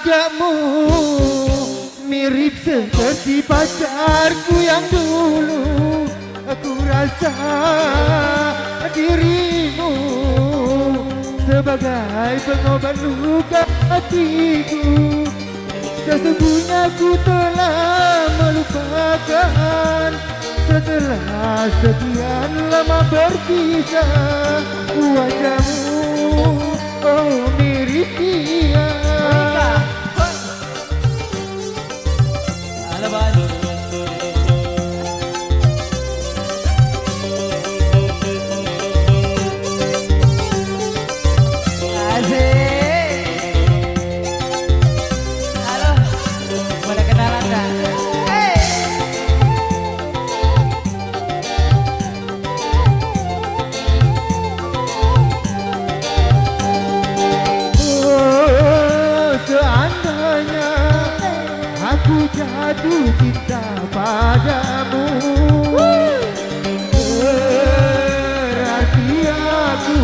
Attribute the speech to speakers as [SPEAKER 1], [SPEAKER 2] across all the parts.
[SPEAKER 1] Lagamu mirip seperti pacarku yang dulu. Aku rasa dirimu sebagai pengobat luka hatiku. Sesungguhnya ku telah melupakan setelah sekian lama berpisah. Wajahmu oh mirip dia.
[SPEAKER 2] Halo Bang.
[SPEAKER 1] Aku jatuh cinta padamu, berarti aku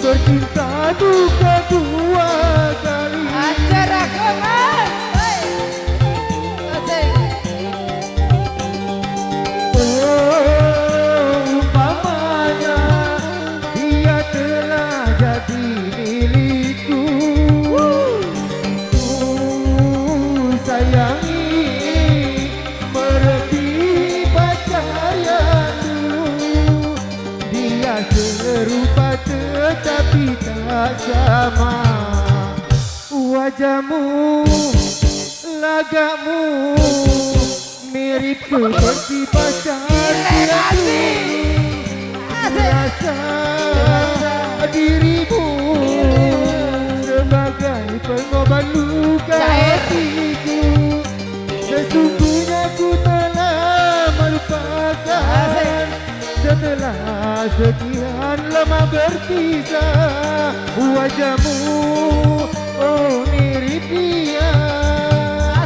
[SPEAKER 1] bercinta tuh kedua kali.
[SPEAKER 2] Acara kemas,
[SPEAKER 1] Umpamanya dia telah jadi milikku. Sayangi merepi pacar yang dulu. Dia serupa tetapi tak sama. Wajahmu, lagamu mirip seperti pacar yang dulu. Rasa dirimu sebagai pengobat luka hatiku. Sesungguhnya ku telah melupakan setelah sekian lama berpisah. Wajahmu oh mirip dia.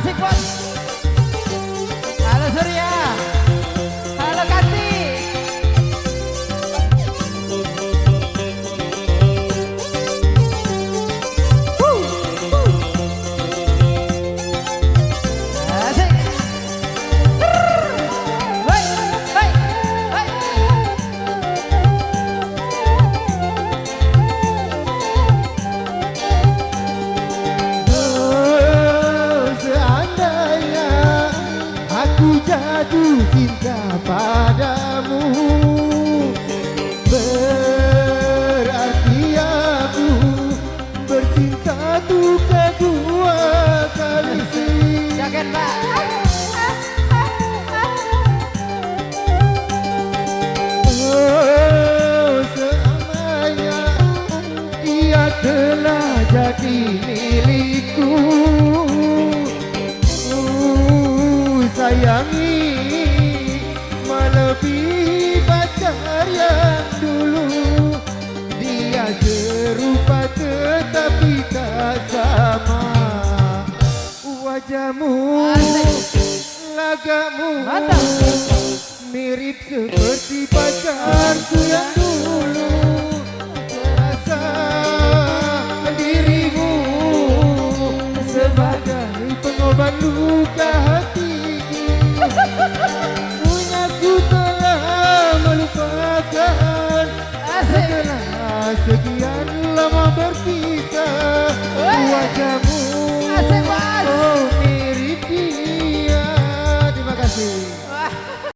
[SPEAKER 2] asik bos. Halo Surya, halo Kanti.
[SPEAKER 1] Jatuh cinta padamu, berarti aku bercinta tuh kedua kali.
[SPEAKER 2] Jaket Pak.
[SPEAKER 1] Selamanya dia telah jadi milikku. Sayangi melebihi pacar yang dulu. Dia serupa tetapi tak sama. Wajahmu, lagamu mirip seperti pacarku yang dulu. Rasa dirimu sebagai pengobat luka hati. Punya ku telah melupakan setelah sekian lama berpisah. Wajahmu